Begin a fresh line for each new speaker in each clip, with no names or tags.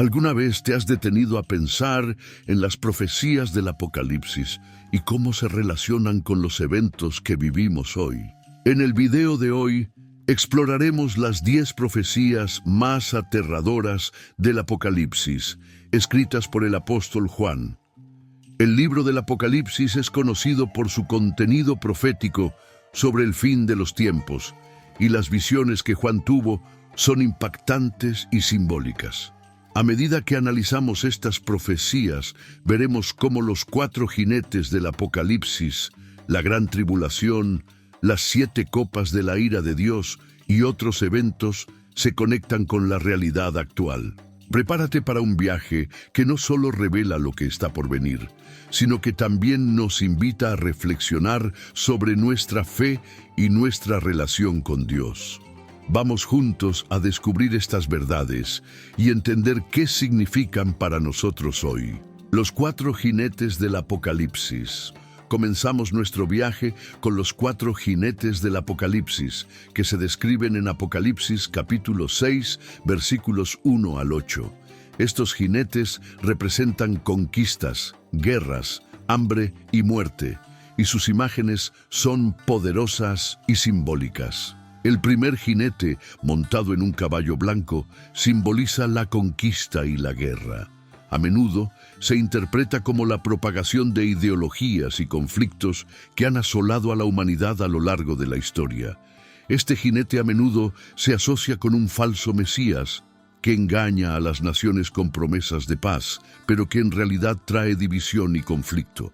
¿Alguna vez te has detenido a pensar en las profecías del Apocalipsis y cómo se relacionan con los eventos que vivimos hoy? En el video de hoy, exploraremos las 10 profecías más aterradoras del Apocalipsis, escritas por el apóstol Juan. El libro del Apocalipsis es conocido por su contenido profético sobre el fin de los tiempos, y las visiones que Juan tuvo son impactantes y simbólicas. A medida que analizamos estas profecías, veremos cómo los 4 jinetes del Apocalipsis, la gran tribulación, las 7 copas de la ira de Dios y otros eventos se conectan con la realidad actual. Prepárate para un viaje que no solo revela lo que está por venir, sino que también nos invita a reflexionar sobre nuestra fe y nuestra relación con Dios. Vamos juntos a descubrir estas verdades y entender qué significan para nosotros hoy. Los 4 jinetes del Apocalipsis. Comenzamos nuestro viaje con los 4 jinetes del Apocalipsis, que se describen en Apocalipsis capítulo 6, versículos 1 al 8. Estos jinetes representan conquistas, guerras, hambre y muerte, y sus imágenes son poderosas y simbólicas. El primer jinete, montado en un caballo blanco, simboliza la conquista y la guerra. A menudo se interpreta como la propagación de ideologías y conflictos que han asolado a la humanidad a lo largo de la historia. Este jinete a menudo se asocia con un falso Mesías que engaña a las naciones con promesas de paz, pero que en realidad trae división y conflicto.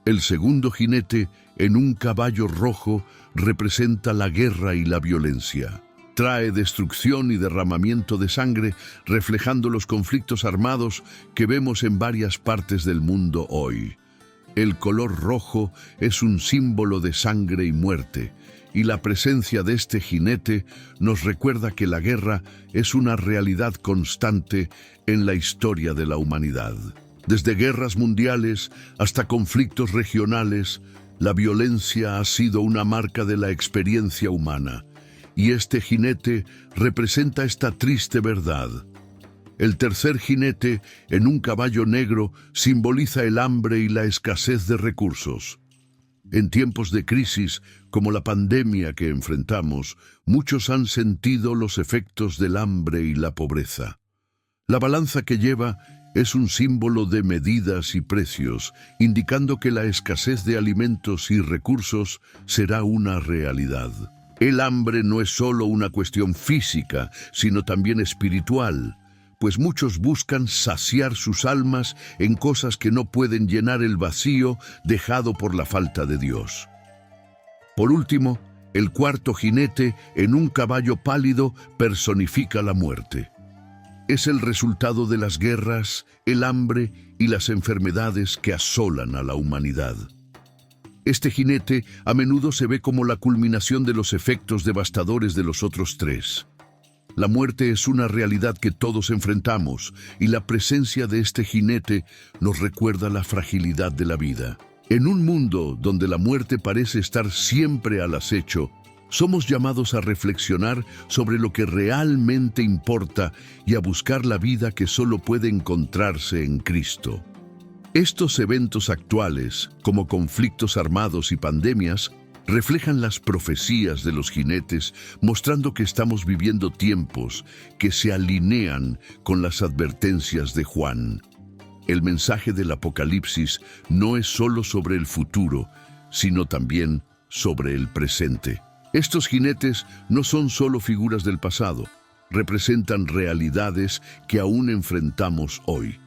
El segundo jinete, en un caballo rojo, representa la guerra y la violencia. Trae destrucción y derramamiento de sangre, reflejando los conflictos armados que vemos en varias partes del mundo hoy. El color rojo es un símbolo de sangre y muerte, y la presencia de este jinete nos recuerda que la guerra es una realidad constante en la historia de la humanidad. Desde guerras mundiales hasta conflictos regionales, la violencia ha sido una marca de la experiencia humana, y este jinete representa esta triste verdad. El tercer jinete, en un caballo negro, simboliza el hambre y la escasez de recursos. En tiempos de crisis, como la pandemia que enfrentamos, muchos han sentido los efectos del hambre y la pobreza. La balanza que lleva es un símbolo de medidas y precios, indicando que la escasez de alimentos y recursos será una realidad. El hambre no es solo una cuestión física, sino también espiritual, pues muchos buscan saciar sus almas en cosas que no pueden llenar el vacío dejado por la falta de Dios. Por último, el cuarto jinete, en un caballo pálido, personifica la muerte. Es el resultado de las guerras, el hambre y las enfermedades que asolan a la humanidad. Este jinete a menudo se ve como la culminación de los efectos devastadores de los otros 3. La muerte es una realidad que todos enfrentamos, y la presencia de este jinete nos recuerda la fragilidad de la vida. En un mundo donde la muerte parece estar siempre al acecho, somos llamados a reflexionar sobre lo que realmente importa y a buscar la vida que solo puede encontrarse en Cristo. Estos eventos actuales, como conflictos armados y pandemias, reflejan las profecías de los jinetes, mostrando que estamos viviendo tiempos que se alinean con las advertencias de Juan. El mensaje del Apocalipsis no es solo sobre el futuro, sino también sobre el presente. Estos jinetes no son solo figuras del pasado, representan realidades que aún enfrentamos hoy.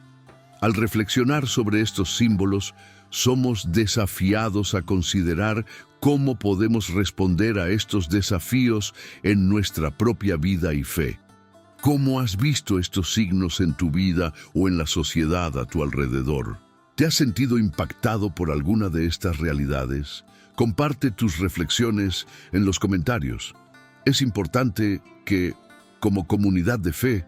Al reflexionar sobre estos símbolos, somos desafiados a considerar cómo podemos responder a estos desafíos en nuestra propia vida y fe. ¿Cómo has visto estos signos en tu vida o en la sociedad a tu alrededor? ¿Te has sentido impactado por alguna de estas realidades? Comparte tus reflexiones en los comentarios. Es importante que, como comunidad de fe,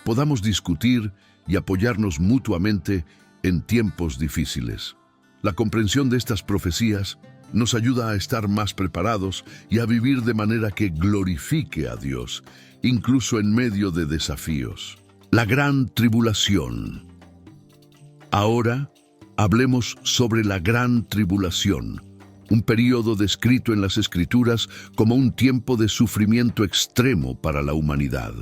podamos discutir y apoyarnos mutuamente en tiempos difíciles. La comprensión de estas profecías nos ayuda a estar más preparados y a vivir de manera que glorifique a Dios, incluso en medio de desafíos. La gran tribulación. Ahora hablemos sobre la gran tribulación, un período descrito en las Escrituras como un tiempo de sufrimiento extremo para la humanidad.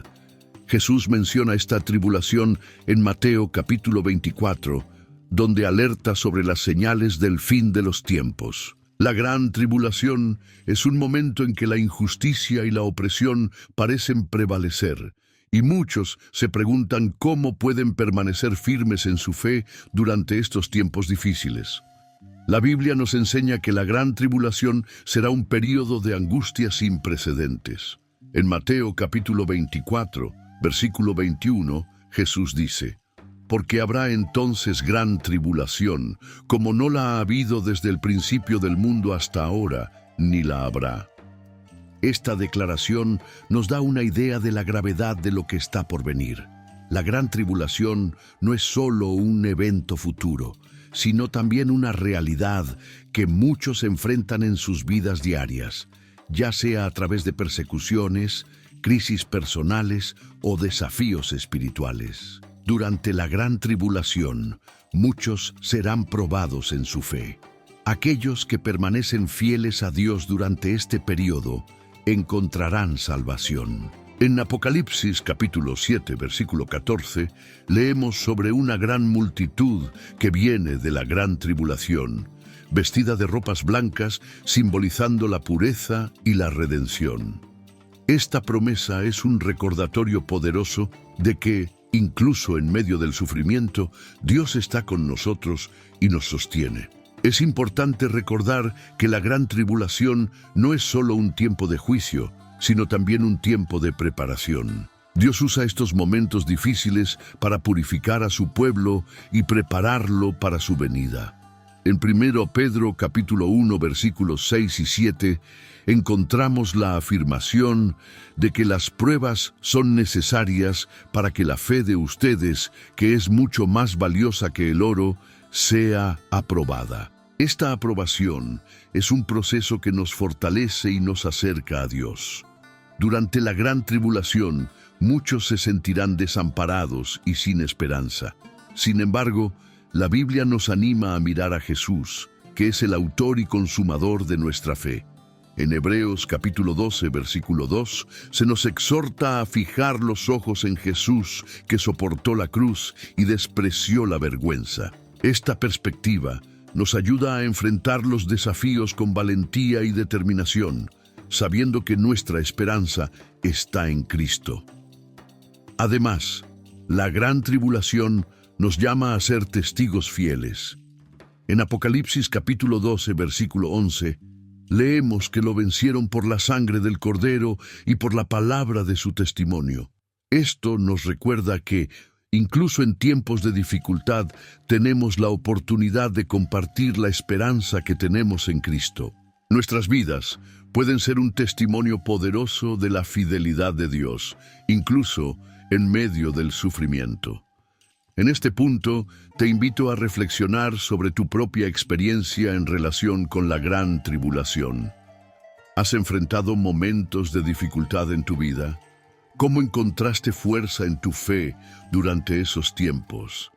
Jesús menciona esta tribulación en Mateo capítulo 24, donde alerta sobre las señales del fin de los tiempos. La gran tribulación es un momento en que la injusticia y la opresión parecen prevalecer, y muchos se preguntan cómo pueden permanecer firmes en su fe durante estos tiempos difíciles. La Biblia nos enseña que la gran tribulación será un período de angustia sin precedentes. En Mateo capítulo 24, versículo 21, Jesús dice: «Porque habrá entonces gran tribulación, como no la ha habido desde el principio del mundo hasta ahora, ni la habrá». Esta declaración nos da una idea de la gravedad de lo que está por venir. La gran tribulación no es solo un evento futuro, sino también una realidad que muchos enfrentan en sus vidas diarias, ya sea a través de persecuciones, crisis personales o desafíos espirituales. Durante la gran tribulación, muchos serán probados en su fe. Aquellos que permanecen fieles a Dios durante este periodo encontrarán salvación. En Apocalipsis capítulo 7, versículo 14, leemos sobre una gran multitud que viene de la gran tribulación, vestida de ropas blancas, simbolizando la pureza y la redención. Esta promesa es un recordatorio poderoso de que, incluso en medio del sufrimiento, Dios está con nosotros y nos sostiene. Es importante recordar que la gran tribulación no es solo un tiempo de juicio, sino también un tiempo de preparación. Dios usa estos momentos difíciles para purificar a su pueblo y prepararlo para su venida. En 1 Pedro capítulo 1, versículos 6 y 7, encontramos la afirmación de que las pruebas son necesarias para que la fe de ustedes, que es mucho más valiosa que el oro, sea aprobada. Esta aprobación es un proceso que nos fortalece y nos acerca a Dios. Durante la gran tribulación, muchos se sentirán desamparados y sin esperanza. Sin embargo, la Biblia nos anima a mirar a Jesús, que es el autor y consumador de nuestra fe. En Hebreos capítulo 12, versículo 2, se nos exhorta a fijar los ojos en Jesús, que soportó la cruz y despreció la vergüenza. Esta perspectiva nos ayuda a enfrentar los desafíos con valentía y determinación, sabiendo que nuestra esperanza está en Cristo. Además, la gran tribulación nos llama a ser testigos fieles. En Apocalipsis capítulo 12, versículo 11, leemos que lo vencieron por la sangre del Cordero y por la palabra de su testimonio. Esto nos recuerda que, incluso en tiempos de dificultad, tenemos la oportunidad de compartir la esperanza que tenemos en Cristo. Nuestras vidas pueden ser un testimonio poderoso de la fidelidad de Dios, incluso en medio del sufrimiento. En este punto, te invito a reflexionar sobre tu propia experiencia en relación con la gran tribulación. ¿Has enfrentado momentos de dificultad en tu vida? ¿Cómo encontraste fuerza en tu fe durante esos tiempos?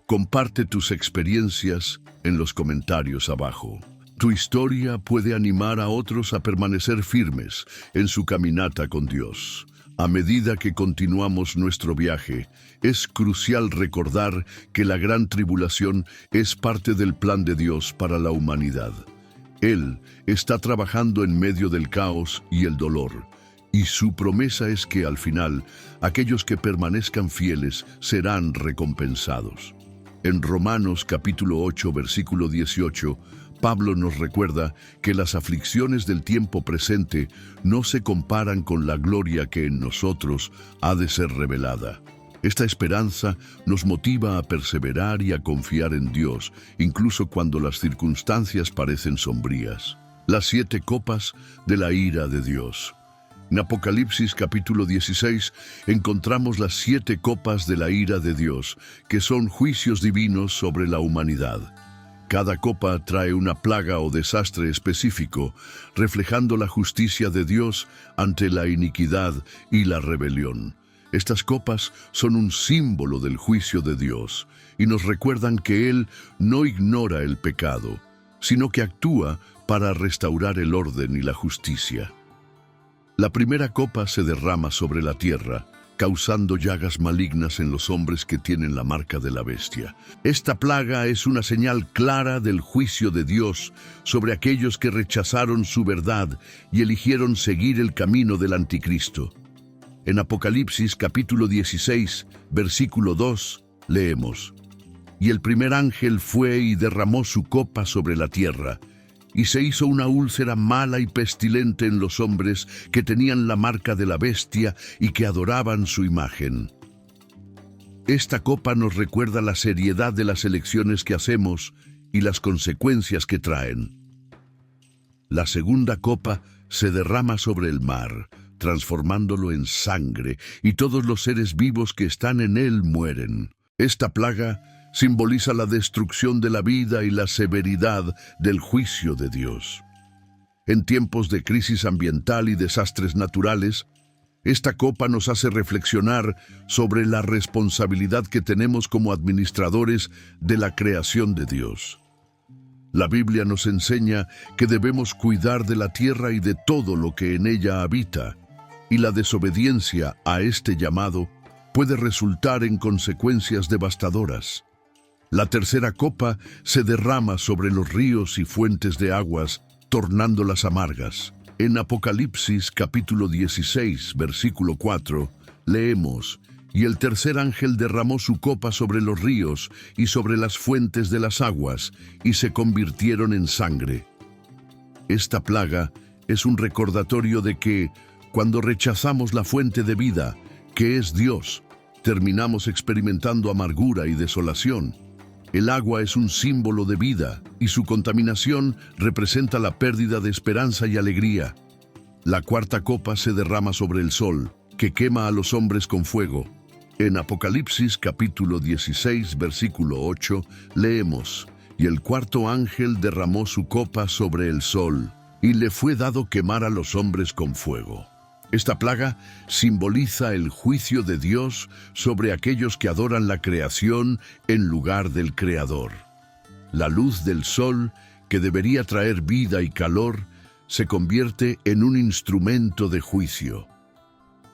Comparte tus experiencias en los comentarios abajo. Tu historia puede animar a otros a permanecer firmes en su caminata con Dios. A medida que continuamos nuestro viaje, es crucial recordar que la gran tribulación es parte del plan de Dios para la humanidad. Él está trabajando en medio del caos y el dolor, y su promesa es que al final, aquellos que permanezcan fieles serán recompensados. En Romanos capítulo 8, versículo 18, Pablo nos recuerda que las aflicciones del tiempo presente no se comparan con la gloria que en nosotros ha de ser revelada. Esta esperanza nos motiva a perseverar y a confiar en Dios, incluso cuando las circunstancias parecen sombrías. Las 7 copas de la ira de Dios. En Apocalipsis capítulo 16 encontramos las 7 copas de la ira de Dios, que son juicios divinos sobre la humanidad. Cada copa trae una plaga o desastre específico, reflejando la justicia de Dios ante la iniquidad y la rebelión. Estas copas son un símbolo del juicio de Dios y nos recuerdan que Él no ignora el pecado, sino que actúa para restaurar el orden y la justicia. La primera copa se derrama sobre la tierra, causando llagas malignas en los hombres que tienen la marca de la bestia. Esta plaga es una señal clara del juicio de Dios sobre aquellos que rechazaron su verdad y eligieron seguir el camino del anticristo. En Apocalipsis capítulo 16, versículo 2, leemos: «Y el primer ángel fue y derramó su copa sobre la tierra, y se hizo una úlcera mala y pestilente en los hombres que tenían la marca de la bestia y que adoraban su imagen». Esta copa nos recuerda la seriedad de las elecciones que hacemos y las consecuencias que traen. La segunda copa se derrama sobre el mar, transformándolo en sangre, y todos los seres vivos que están en él mueren. Esta plaga simboliza la destrucción de la vida y la severidad del juicio de Dios. En tiempos de crisis ambiental y desastres naturales, esta copa nos hace reflexionar sobre la responsabilidad que tenemos como administradores de la creación de Dios. La Biblia nos enseña que debemos cuidar de la tierra y de todo lo que en ella habita, y la desobediencia a este llamado puede resultar en consecuencias devastadoras. La tercera copa se derrama sobre los ríos y fuentes de aguas, tornándolas amargas. En Apocalipsis capítulo 16, versículo 4, leemos: «Y el tercer ángel derramó su copa sobre los ríos y sobre las fuentes de las aguas, y se convirtieron en sangre». Esta plaga es un recordatorio de que, cuando rechazamos la fuente de vida, que es Dios, terminamos experimentando amargura y desolación. El agua es un símbolo de vida y su contaminación representa la pérdida de esperanza y alegría. La cuarta copa se derrama sobre el sol, que quema a los hombres con fuego. En Apocalipsis capítulo 16, versículo 8, leemos: «Y el cuarto ángel derramó su copa sobre el sol, y le fue dado quemar a los hombres con fuego». Esta plaga simboliza el juicio de Dios sobre aquellos que adoran la creación en lugar del Creador. La luz del sol, que debería traer vida y calor, se convierte en un instrumento de juicio.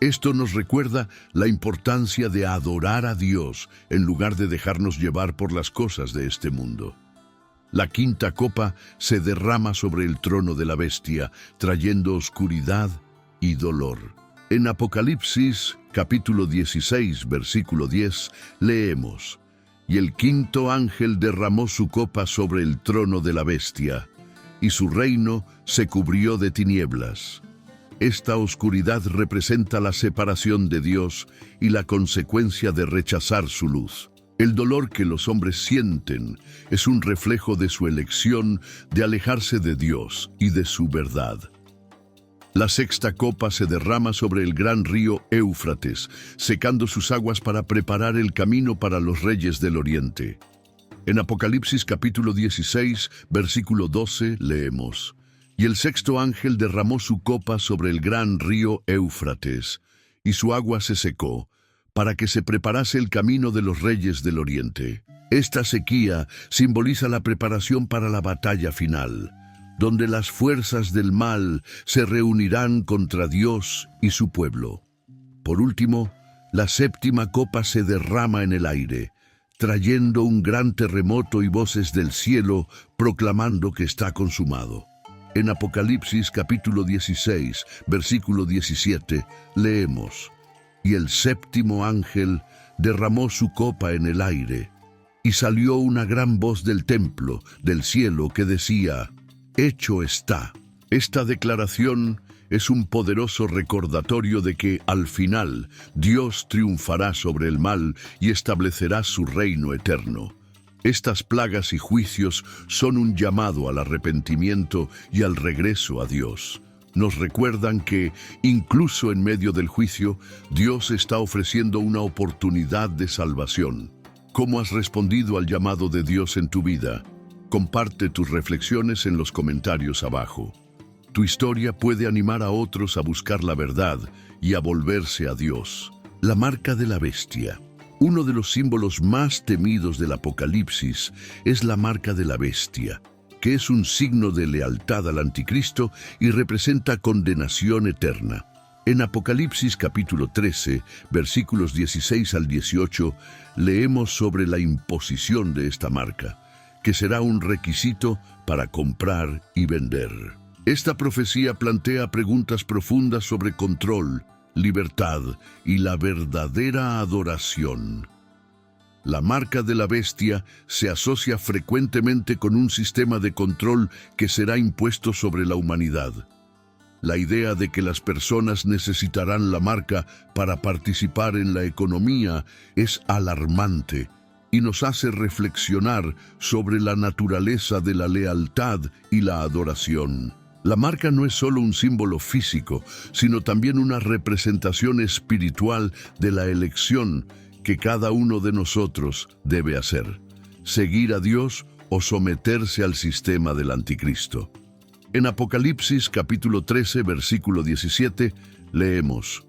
Esto nos recuerda la importancia de adorar a Dios en lugar de dejarnos llevar por las cosas de este mundo. La quinta copa se derrama sobre el trono de la bestia, trayendo oscuridad y dolor. En Apocalipsis capítulo 16, versículo 10, leemos: «Y el quinto ángel derramó su copa sobre el trono de la bestia, y su reino se cubrió de tinieblas». Esta oscuridad representa la separación de Dios y la consecuencia de rechazar su luz. El dolor que los hombres sienten es un reflejo de su elección de alejarse de Dios y de su verdad. La sexta copa se derrama sobre el gran río Éufrates, secando sus aguas para preparar el camino para los reyes del oriente. En Apocalipsis capítulo 16, versículo 12, leemos: «Y el sexto ángel derramó su copa sobre el gran río Éufrates, y su agua se secó, para que se preparase el camino de los reyes del oriente». Esta sequía simboliza la preparación para la batalla final, donde las fuerzas del mal se reunirán contra Dios y su pueblo. Por último, la séptima copa se derrama en el aire, trayendo un gran terremoto y voces del cielo proclamando que está consumado. En Apocalipsis capítulo 16, versículo 17, leemos: «Y el séptimo ángel derramó su copa en el aire, y salió una gran voz del templo, del cielo, que decía: Hecho está». Esta declaración es un poderoso recordatorio de que, al final, Dios triunfará sobre el mal y establecerá su reino eterno. Estas plagas y juicios son un llamado al arrepentimiento y al regreso a Dios. Nos recuerdan que, incluso en medio del juicio, Dios está ofreciendo una oportunidad de salvación. ¿Cómo has respondido al llamado de Dios en tu vida? Comparte tus reflexiones en los comentarios abajo. Tu historia puede animar a otros a buscar la verdad y a volverse a Dios. La marca de la bestia. Uno de los símbolos más temidos del Apocalipsis es la marca de la bestia, que es un signo de lealtad al anticristo y representa condenación eterna. En Apocalipsis capítulo 13, versículos 16 al 18, leemos sobre la imposición de esta marca, que será un requisito para comprar y vender. Esta profecía plantea preguntas profundas sobre control, libertad y la verdadera adoración. La marca de la bestia se asocia frecuentemente con un sistema de control que será impuesto sobre la humanidad. La idea de que las personas necesitarán la marca para participar en la economía es alarmante y nos hace reflexionar sobre la naturaleza de la lealtad y la adoración. La marca no es solo un símbolo físico, sino también una representación espiritual de la elección que cada uno de nosotros debe hacer: seguir a Dios o someterse al sistema del anticristo. En Apocalipsis capítulo 13, versículo 17, leemos: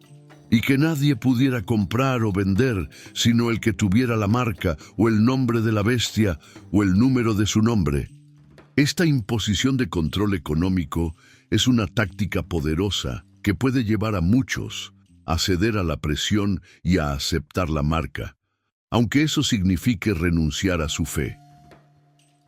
«Y que nadie pudiera comprar o vender, sino el que tuviera la marca, o el nombre de la bestia, o el número de su nombre». Esta imposición de control económico es una táctica poderosa que puede llevar a muchos a ceder a la presión y a aceptar la marca, aunque eso signifique renunciar a su fe.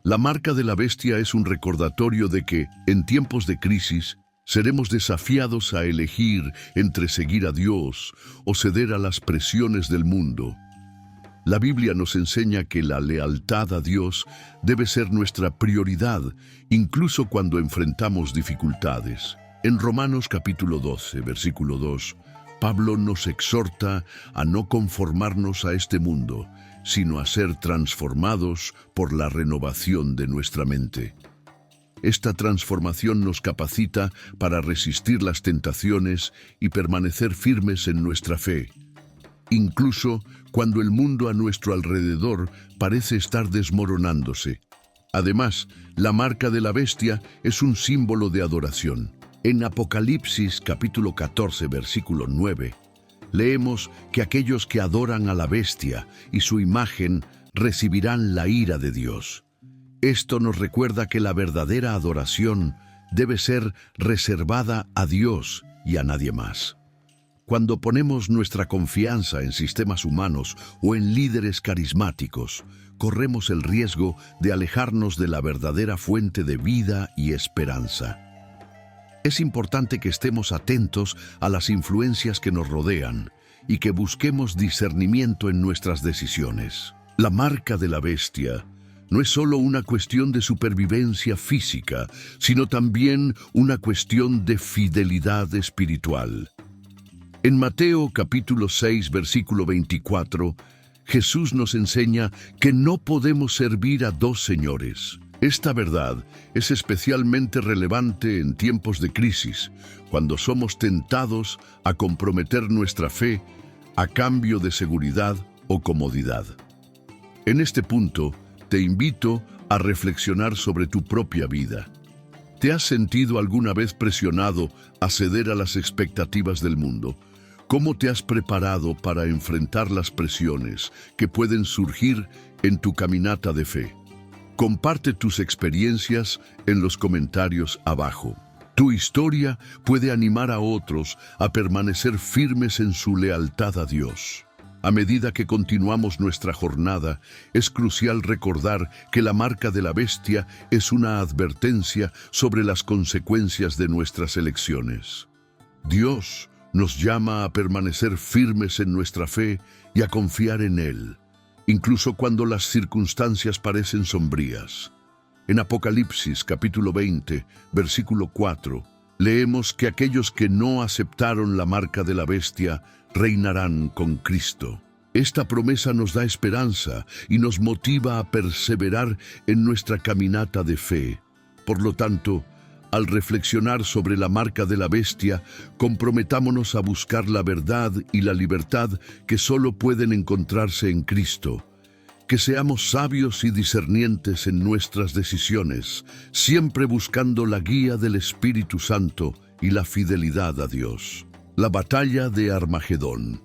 La marca de la bestia es un recordatorio de que, en tiempos de crisis, seremos desafiados a elegir entre seguir a Dios o ceder a las presiones del mundo. La Biblia nos enseña que la lealtad a Dios debe ser nuestra prioridad, incluso cuando enfrentamos dificultades. En Romanos capítulo 12, versículo 2, Pablo nos exhorta a no conformarnos a este mundo, sino a ser transformados por la renovación de nuestra mente. Esta transformación nos capacita para resistir las tentaciones y permanecer firmes en nuestra fe, incluso cuando el mundo a nuestro alrededor parece estar desmoronándose. Además, la marca de la bestia es un símbolo de adoración. En Apocalipsis capítulo 14, versículo 9, leemos que aquellos que adoran a la bestia y su imagen recibirán la ira de Dios. Esto nos recuerda que la verdadera adoración debe ser reservada a Dios y a nadie más. Cuando ponemos nuestra confianza en sistemas humanos o en líderes carismáticos, corremos el riesgo de alejarnos de la verdadera fuente de vida y esperanza. Es importante que estemos atentos a las influencias que nos rodean y que busquemos discernimiento en nuestras decisiones. La marca de la bestia no es solo una cuestión de supervivencia física, sino también una cuestión de fidelidad espiritual. En Mateo capítulo 6, versículo 24, Jesús nos enseña que no podemos servir a dos señores. Esta verdad es especialmente relevante en tiempos de crisis, cuando somos tentados a comprometer nuestra fe a cambio de seguridad o comodidad. En este punto, te invito a reflexionar sobre tu propia vida. ¿Te has sentido alguna vez presionado a ceder a las expectativas del mundo? ¿Cómo te has preparado para enfrentar las presiones que pueden surgir en tu caminata de fe? Comparte tus experiencias en los comentarios abajo. Tu historia puede animar a otros a permanecer firmes en su lealtad a Dios. A medida que continuamos nuestra jornada, es crucial recordar que la marca de la bestia es una advertencia sobre las consecuencias de nuestras elecciones. Dios nos llama a permanecer firmes en nuestra fe y a confiar en Él, incluso cuando las circunstancias parecen sombrías. En Apocalipsis capítulo 20, versículo 4, leemos que aquellos que no aceptaron la marca de la bestia reinarán con Cristo. Esta promesa nos da esperanza y nos motiva a perseverar en nuestra caminata de fe. Por lo tanto, al reflexionar sobre la marca de la bestia, comprometámonos a buscar la verdad y la libertad que solo pueden encontrarse en Cristo. Que seamos sabios y discernientes en nuestras decisiones, siempre buscando la guía del Espíritu Santo y la fidelidad a Dios. La batalla de Armagedón.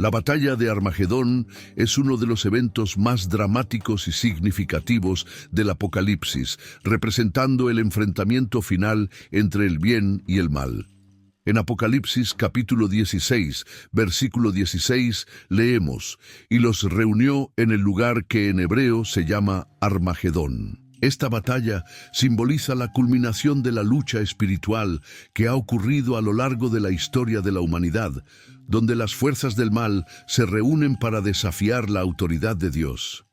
La batalla de Armagedón es uno de los eventos más dramáticos y significativos del Apocalipsis, representando el enfrentamiento final entre el bien y el mal. En Apocalipsis capítulo 16, versículo 16, leemos: «Y los reunió en el lugar que en hebreo se llama Armagedón». Esta batalla simboliza la culminación de la lucha espiritual que ha ocurrido a lo largo de la historia de la humanidad, donde las fuerzas del mal se reúnen para desafiar la autoridad de Dios.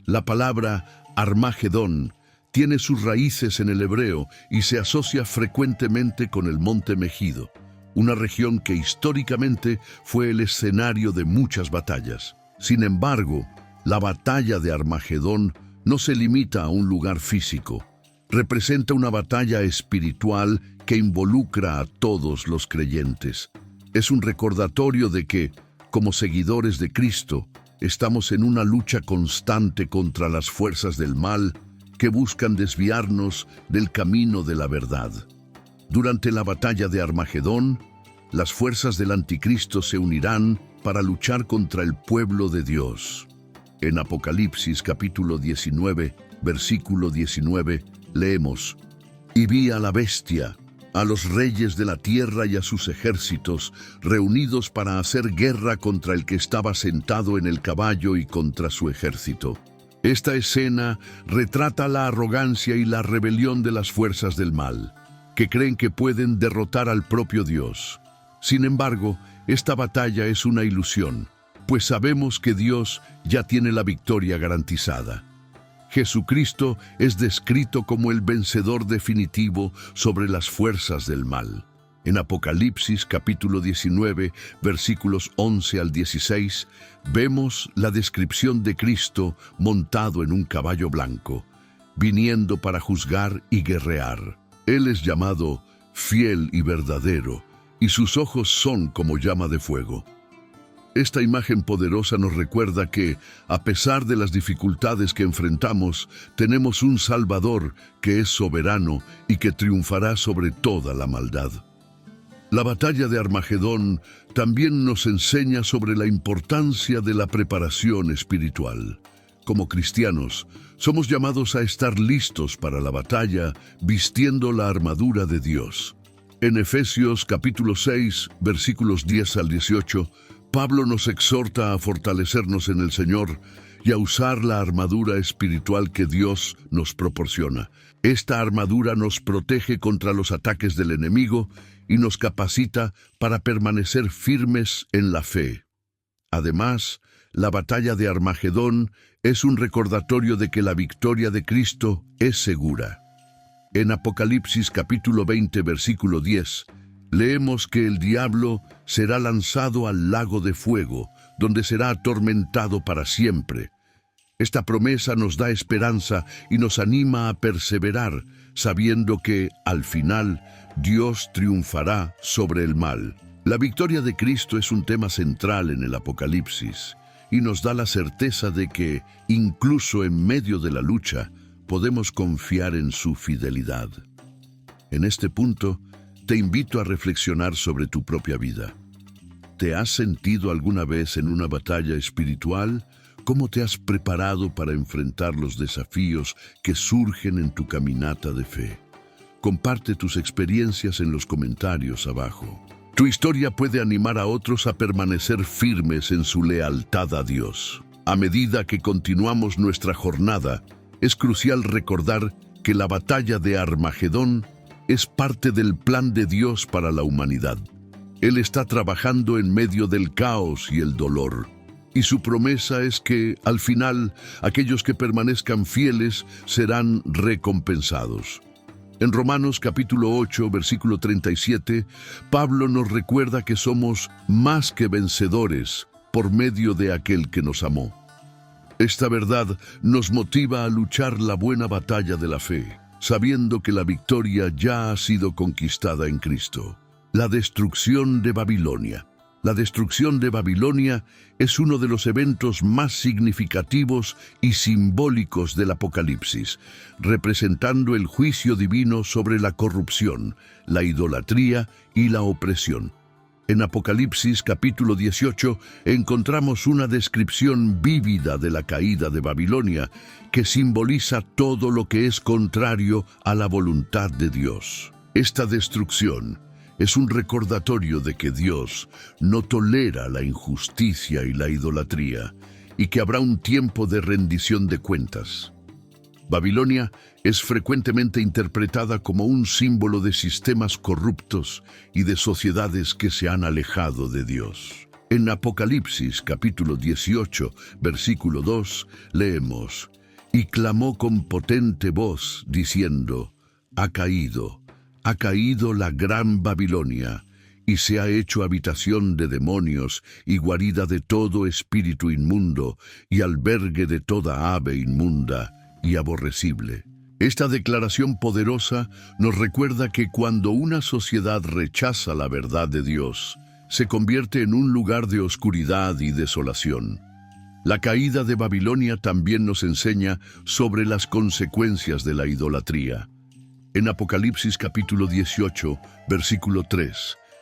La palabra Armagedón tiene sus raíces en el hebreo y se asocia frecuentemente con el Monte Megido, una región que históricamente fue el escenario de muchas batallas. Sin embargo, la batalla de Armagedón no se limita a un lugar físico. Representa una batalla espiritual que involucra a todos los creyentes. Es un recordatorio de que, como seguidores de Cristo, estamos en una lucha constante contra las fuerzas del mal que buscan desviarnos del camino de la verdad. Durante la batalla de Armagedón, las fuerzas del anticristo se unirán para luchar contra el pueblo de Dios. En Apocalipsis capítulo 19, versículo 19, leemos: «Y vi a la bestia, a los reyes de la tierra y a sus ejércitos, reunidos para hacer guerra contra el que estaba sentado en el caballo y contra su ejército». Esta escena retrata la arrogancia y la rebelión de las fuerzas del mal, que creen que pueden derrotar al propio Dios. Sin embargo, esta batalla es una ilusión, pues sabemos que Dios ya tiene la victoria garantizada. Jesucristo es descrito como el vencedor definitivo sobre las fuerzas del mal. En Apocalipsis capítulo 19, versículos 11 al 16, vemos la descripción de Cristo montado en un caballo blanco, viniendo para juzgar y guerrear. Él es llamado fiel y verdadero, y sus ojos son como llama de fuego. Esta imagen poderosa nos recuerda que, a pesar de las dificultades que enfrentamos, tenemos un Salvador que es soberano y que triunfará sobre toda la maldad. La batalla de Armagedón también nos enseña sobre la importancia de la preparación espiritual. Como cristianos, somos llamados a estar listos para la batalla, vistiendo la armadura de Dios. En Efesios capítulo 6, versículos 10 al 18, Pablo nos exhorta a fortalecernos en el Señor y a usar la armadura espiritual que Dios nos proporciona. Esta armadura nos protege contra los ataques del enemigo y nos capacita para permanecer firmes en la fe. Además, la batalla de Armagedón es un recordatorio de que la victoria de Cristo es segura. En Apocalipsis capítulo 20, versículo 10, leemos que el diablo será lanzado al lago de fuego, donde será atormentado para siempre. Esta promesa nos da esperanza y nos anima a perseverar, sabiendo que, al final, Dios triunfará sobre el mal. La victoria de Cristo es un tema central en el Apocalipsis y nos da la certeza de que, incluso en medio de la lucha, podemos confiar en su fidelidad. En este punto, te invito a reflexionar sobre tu propia vida. ¿Te has sentido alguna vez en una batalla espiritual? ¿Cómo te has preparado para enfrentar los desafíos que surgen en tu caminata de fe? Comparte tus experiencias en los comentarios abajo. Tu historia puede animar a otros a permanecer firmes en su lealtad a Dios. A medida que continuamos nuestra jornada, es crucial recordar que la batalla de Armagedón es parte del plan de Dios para la humanidad. Él está trabajando en medio del caos y el dolor, y su promesa es que, al final, aquellos que permanezcan fieles serán recompensados. En Romanos capítulo 8, versículo 37, Pablo nos recuerda que somos más que vencedores por medio de aquel que nos amó. Esta verdad nos motiva a luchar la buena batalla de la fe, sabiendo que la victoria ya ha sido conquistada en Cristo. La destrucción de Babilonia. La destrucción de Babilonia es uno de los eventos más significativos y simbólicos del Apocalipsis, representando el juicio divino sobre la corrupción, la idolatría y la opresión. En Apocalipsis capítulo 18 encontramos una descripción vívida de la caída de Babilonia que simboliza todo lo que es contrario a la voluntad de Dios. Esta destrucción es un recordatorio de que Dios no tolera la injusticia y la idolatría y que habrá un tiempo de rendición de cuentas. Babilonia es frecuentemente interpretada como un símbolo de sistemas corruptos y de sociedades que se han alejado de Dios. En Apocalipsis capítulo 18, versículo 2, leemos: «Y clamó con potente voz, diciendo, ha caído la gran Babilonia, y se ha hecho habitación de demonios y guarida de todo espíritu inmundo y albergue de toda ave inmunda y aborrecible». Esta declaración poderosa nos recuerda que cuando una sociedad rechaza la verdad de Dios, se convierte en un lugar de oscuridad y desolación. La caída de Babilonia también nos enseña sobre las consecuencias de la idolatría. En Apocalipsis capítulo 18, versículo 3,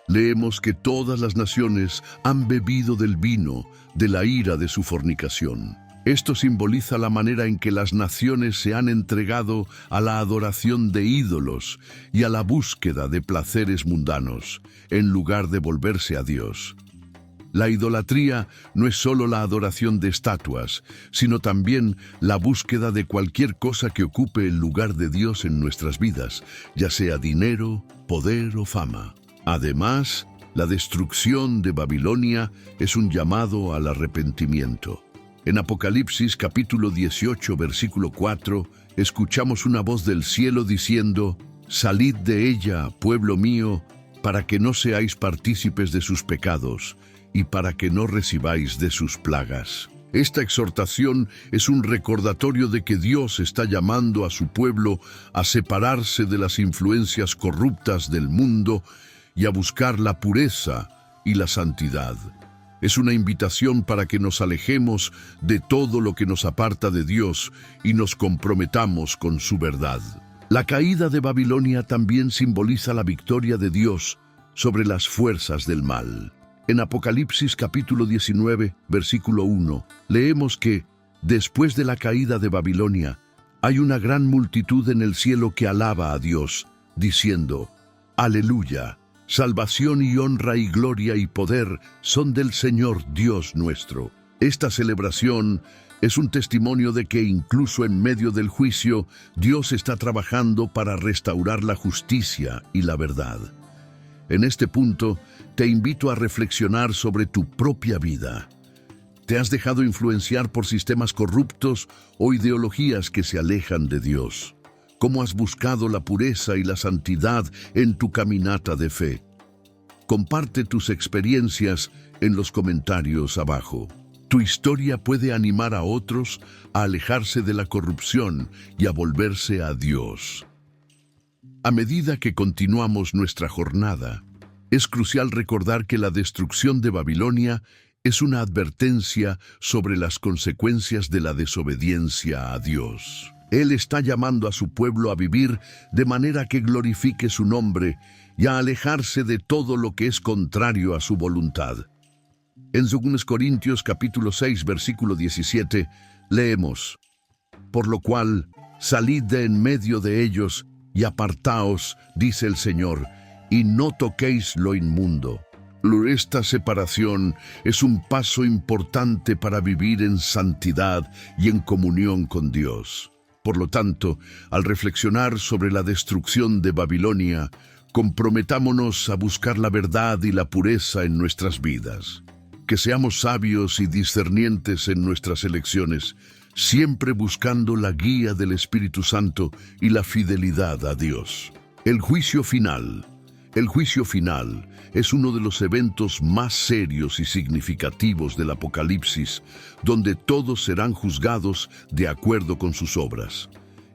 leemos que todas las naciones han bebido del vino de la ira de su fornicación. Esto simboliza la manera en que las naciones se han entregado a la adoración de ídolos y a la búsqueda de placeres mundanos, en lugar de volverse a Dios. La idolatría no es solo la adoración de estatuas, sino también la búsqueda de cualquier cosa que ocupe el lugar de Dios en nuestras vidas, ya sea dinero, poder o fama. Además, la destrucción de Babilonia es un llamado al arrepentimiento. En Apocalipsis capítulo 18, versículo 4, escuchamos una voz del cielo diciendo: «Salid de ella, pueblo mío, para que no seáis partícipes de sus pecados, y para que no recibáis de sus plagas». Esta exhortación es un recordatorio de que Dios está llamando a su pueblo a separarse de las influencias corruptas del mundo y a buscar la pureza y la santidad. Es una invitación para que nos alejemos de todo lo que nos aparta de Dios y nos comprometamos con su verdad. La caída de Babilonia también simboliza la victoria de Dios sobre las fuerzas del mal. En Apocalipsis capítulo 19, versículo 1, leemos que, después de la caída de Babilonia, hay una gran multitud en el cielo que alaba a Dios, diciendo: «Aleluya, salvación y honra y gloria y poder son del Señor Dios nuestro». Esta celebración es un testimonio de que incluso en medio del juicio, Dios está trabajando para restaurar la justicia y la verdad. En este punto, te invito a reflexionar sobre tu propia vida. ¿Te has dejado influenciar por sistemas corruptos o ideologías que se alejan de Dios? ¿Cómo has buscado la pureza y la santidad en tu caminata de fe? Comparte tus experiencias en los comentarios abajo. Tu historia puede animar a otros a alejarse de la corrupción y a volverse a Dios. A medida que continuamos nuestra jornada, es crucial recordar que la destrucción de Babilonia es una advertencia sobre las consecuencias de la desobediencia a Dios. Él está llamando a su pueblo a vivir de manera que glorifique su nombre y a alejarse de todo lo que es contrario a su voluntad. En 2 Corintios capítulo 6, versículo 17, leemos: «Por lo cual, salid de en medio de ellos y apartaos, dice el Señor, y no toquéis lo inmundo». Esta separación es un paso importante para vivir en santidad y en comunión con Dios. Por lo tanto, al reflexionar sobre la destrucción de Babilonia, comprometámonos a buscar la verdad y la pureza en nuestras vidas. Que seamos sabios y discernientes en nuestras elecciones, siempre buscando la guía del Espíritu Santo y la fidelidad a Dios. El juicio final es uno de los eventos más serios y significativos del Apocalipsis, donde todos serán juzgados de acuerdo con sus obras.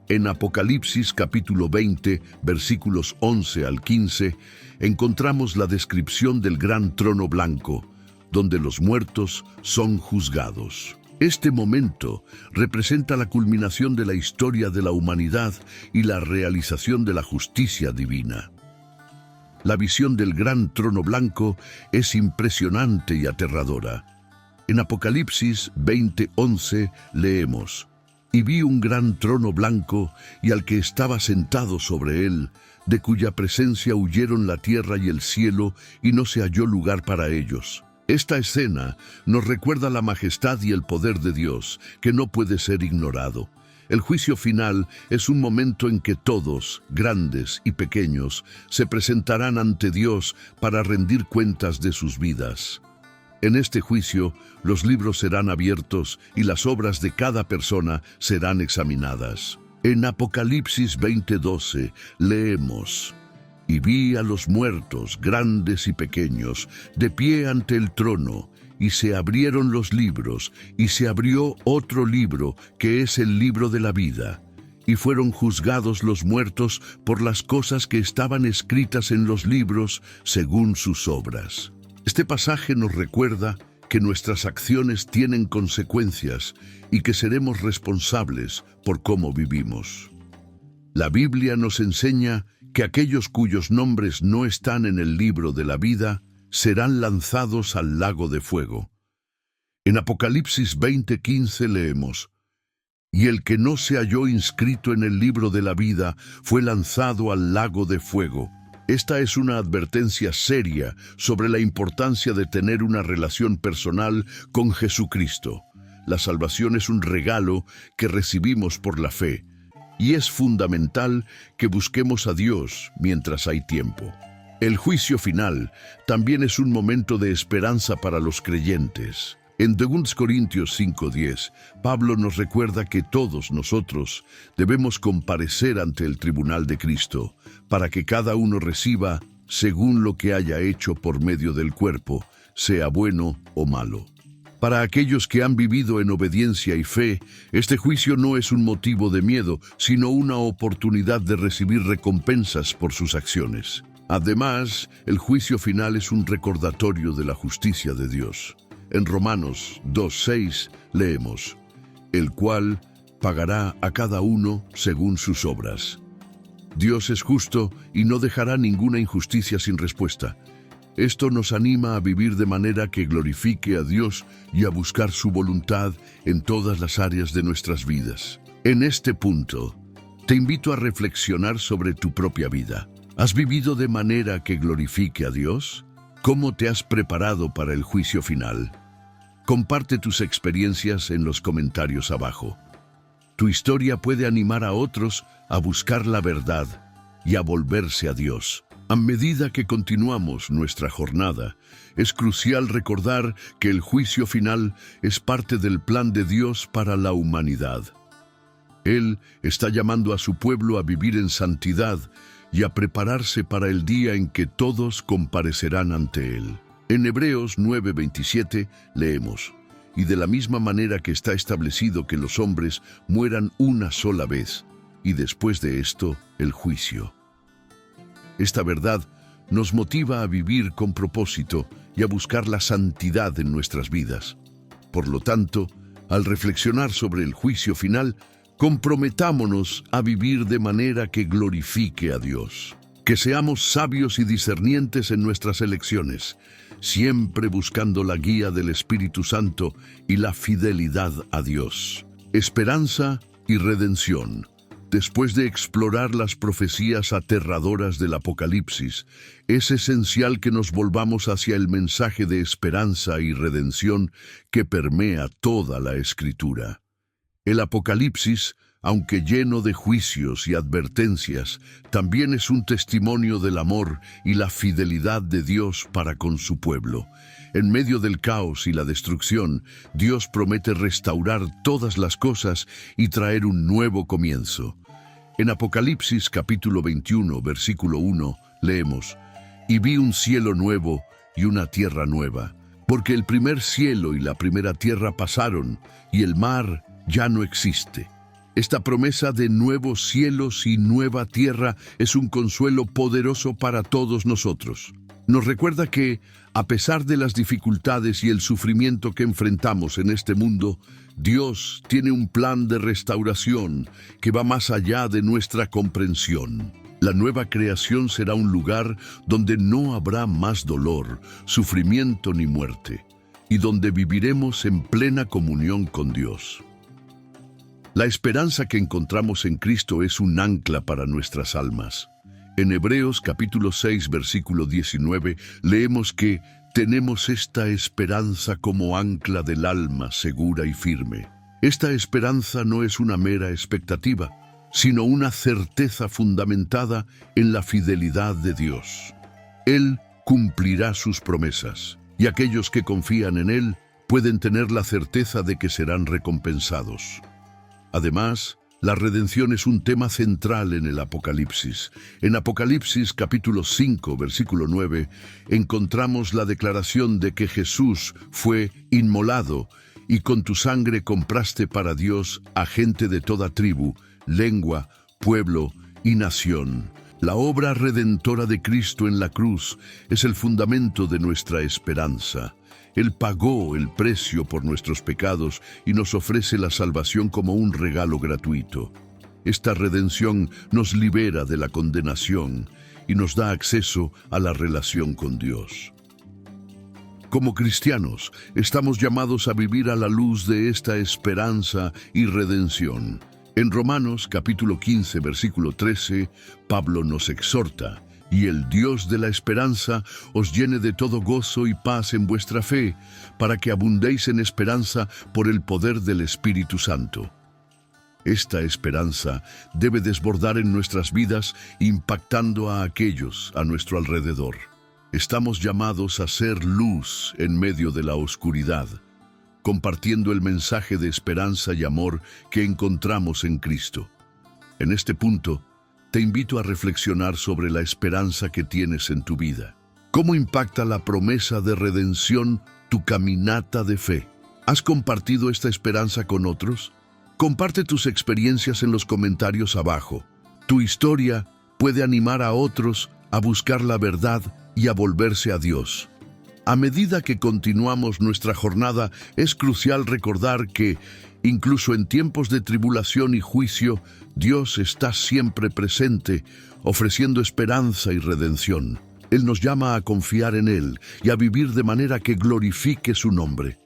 En Apocalipsis capítulo 20, versículos 11 al 15, encontramos la descripción del gran trono blanco, donde los muertos son juzgados. Este momento representa la culminación de la historia de la humanidad y la realización de la justicia divina. La visión del gran trono blanco es impresionante y aterradora. En Apocalipsis 20:11 leemos: «Y vi un gran trono blanco y al que estaba sentado sobre él, de cuya presencia huyeron la tierra y el cielo, y no se halló lugar para ellos». Esta escena nos recuerda la majestad y el poder de Dios, que no puede ser ignorado. El juicio final es un momento en que todos, grandes y pequeños, se presentarán ante Dios para rendir cuentas de sus vidas. En este juicio, los libros serán abiertos y las obras de cada persona serán examinadas. En Apocalipsis 20:12 leemos: «Y vi a los muertos, grandes y pequeños, de pie ante el trono, y se abrieron los libros, y se abrió otro libro, que es el libro de la vida. Y fueron juzgados los muertos por las cosas que estaban escritas en los libros, según sus obras». Este pasaje nos recuerda que nuestras acciones tienen consecuencias y que seremos responsables por cómo vivimos. La Biblia nos enseña que aquellos cuyos nombres no están en el libro de la vida serán lanzados al lago de fuego. En Apocalipsis 20:15 leemos: «Y el que no se halló inscrito en el libro de la vida fue lanzado al lago de fuego». Esta es una advertencia seria sobre la importancia de tener una relación personal con Jesucristo. La salvación es un regalo que recibimos por la fe, y es fundamental que busquemos a Dios mientras hay tiempo. El juicio final también es un momento de esperanza para los creyentes. En 2 Corintios 5:10, Pablo nos recuerda que todos nosotros debemos comparecer ante el tribunal de Cristo, para que cada uno reciba según lo que haya hecho por medio del cuerpo, sea bueno o malo. Para aquellos que han vivido en obediencia y fe, este juicio no es un motivo de miedo, sino una oportunidad de recibir recompensas por sus acciones. Además, el juicio final es un recordatorio de la justicia de Dios. En Romanos 2:6 leemos: «El cual pagará a cada uno según sus obras». Dios es justo y no dejará ninguna injusticia sin respuesta. Esto nos anima a vivir de manera que glorifique a Dios y a buscar su voluntad en todas las áreas de nuestras vidas. En este punto, te invito a reflexionar sobre tu propia vida. ¿Has vivido de manera que glorifique a Dios? ¿Cómo te has preparado para el juicio final? Comparte tus experiencias en los comentarios abajo. Tu historia puede animar a otros a buscar la verdad y a volverse a Dios. A medida que continuamos nuestra jornada, es crucial recordar que el juicio final es parte del plan de Dios para la humanidad. Él está llamando a su pueblo a vivir en santidad y a prepararse para el día en que todos comparecerán ante Él. En Hebreos 9:27 leemos: «Y de la misma manera que está establecido que los hombres mueran una sola vez, y después de esto el juicio». Esta verdad nos motiva a vivir con propósito y a buscar la santidad en nuestras vidas. Por lo tanto, al reflexionar sobre el juicio final, comprometámonos a vivir de manera que glorifique a Dios. Que seamos sabios y discernientes en nuestras elecciones, siempre buscando la guía del Espíritu Santo y la fidelidad a Dios. Esperanza y redención. Después de explorar las profecías aterradoras del Apocalipsis, es esencial que nos volvamos hacia el mensaje de esperanza y redención que permea toda la Escritura. El Apocalipsis, aunque lleno de juicios y advertencias, también es un testimonio del amor y la fidelidad de Dios para con su pueblo. En medio del caos y la destrucción, Dios promete restaurar todas las cosas y traer un nuevo comienzo. En Apocalipsis capítulo 21, versículo 1, leemos: «Y vi un cielo nuevo y una tierra nueva, porque el primer cielo y la primera tierra pasaron, y el mar ya no existe». Esta promesa de nuevos cielos y nueva tierra es un consuelo poderoso para todos nosotros. Nos recuerda que, a pesar de las dificultades y el sufrimiento que enfrentamos en este mundo, Dios tiene un plan de restauración que va más allá de nuestra comprensión. La nueva creación será un lugar donde no habrá más dolor, sufrimiento ni muerte, y donde viviremos en plena comunión con Dios. La esperanza que encontramos en Cristo es un ancla para nuestras almas. En Hebreos capítulo 6, versículo 19, leemos que tenemos esta esperanza como ancla del alma segura y firme. Esta esperanza no es una mera expectativa, sino una certeza fundamentada en la fidelidad de Dios. Él cumplirá sus promesas, y aquellos que confían en Él pueden tener la certeza de que serán recompensados. Además, la redención es un tema central en el Apocalipsis. En Apocalipsis capítulo 5, versículo 9, encontramos la declaración de que Jesús fue inmolado y con tu sangre compraste para Dios a gente de toda tribu, lengua, pueblo y nación. La obra redentora de Cristo en la cruz es el fundamento de nuestra esperanza. Él pagó el precio por nuestros pecados y nos ofrece la salvación como un regalo gratuito. Esta redención nos libera de la condenación y nos da acceso a la relación con Dios. Como cristianos, estamos llamados a vivir a la luz de esta esperanza y redención. En Romanos capítulo 15, versículo 13, Pablo nos exhorta: y el Dios de la esperanza os llene de todo gozo y paz en vuestra fe, para que abundéis en esperanza por el poder del Espíritu Santo. Esta esperanza debe desbordar en nuestras vidas, impactando a aquellos a nuestro alrededor. Estamos llamados a ser luz en medio de la oscuridad, compartiendo el mensaje de esperanza y amor que encontramos en Cristo. En este punto, te invito a reflexionar sobre la esperanza que tienes en tu vida. ¿Cómo impacta la promesa de redención tu caminata de fe? ¿Has compartido esta esperanza con otros? Comparte tus experiencias en los comentarios abajo. Tu historia puede animar a otros a buscar la verdad y a volverse a Dios. A medida que continuamos nuestra jornada, es crucial recordar que, incluso en tiempos de tribulación y juicio, Dios está siempre presente, ofreciendo esperanza y redención. Él nos llama a confiar en Él y a vivir de manera que glorifique su nombre.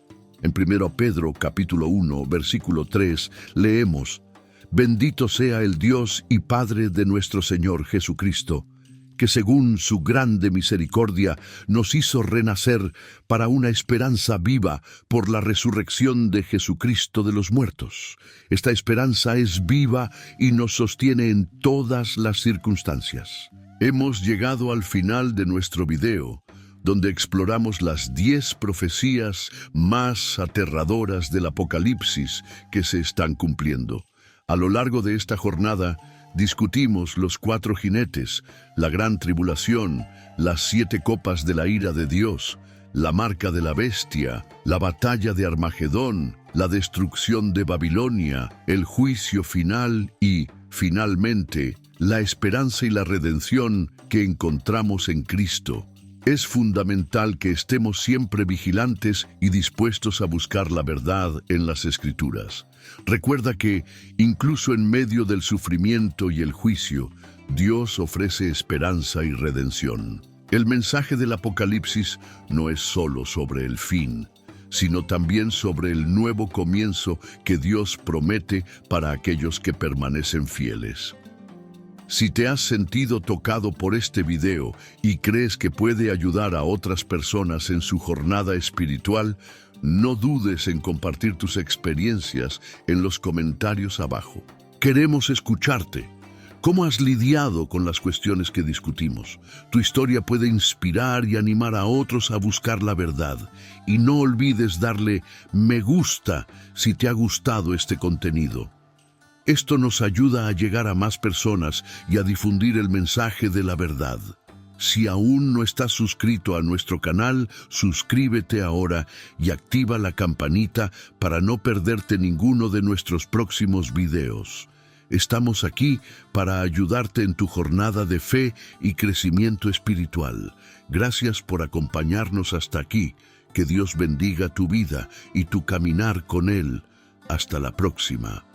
En 1 Pedro capítulo 1, versículo 3, leemos: Bendito sea el Dios y Padre de nuestro Señor Jesucristo, que según su grande misericordia nos hizo renacer para una esperanza viva por la resurrección de Jesucristo de los muertos. Esta esperanza es viva y nos sostiene en todas las circunstancias. Hemos llegado al final de nuestro video, donde exploramos las 10 profecías más aterradoras del Apocalipsis que se están cumpliendo. A lo largo de esta jornada, discutimos los 4 jinetes, la gran tribulación, las 7 copas de la ira de Dios, la marca de la bestia, la batalla de Armagedón, la destrucción de Babilonia, el juicio final y, finalmente, la esperanza y la redención que encontramos en Cristo. Es fundamental que estemos siempre vigilantes y dispuestos a buscar la verdad en las Escrituras. Recuerda que, incluso en medio del sufrimiento y el juicio, Dios ofrece esperanza y redención. El mensaje del Apocalipsis no es solo sobre el fin, sino también sobre el nuevo comienzo que Dios promete para aquellos que permanecen fieles. Si te has sentido tocado por este video y crees que puede ayudar a otras personas en su jornada espiritual, no dudes en compartir tus experiencias en los comentarios abajo. Queremos escucharte. ¿Cómo has lidiado con las cuestiones que discutimos? Tu historia puede inspirar y animar a otros a buscar la verdad. Y no olvides darle me gusta si te ha gustado este contenido. Esto nos ayuda a llegar a más personas y a difundir el mensaje de la verdad. Si aún no estás suscrito a nuestro canal, suscríbete ahora y activa la campanita para no perderte ninguno de nuestros próximos videos. Estamos aquí para ayudarte en tu jornada de fe y crecimiento espiritual. Gracias por acompañarnos hasta aquí. Que Dios bendiga tu vida y tu caminar con Él. Hasta la próxima.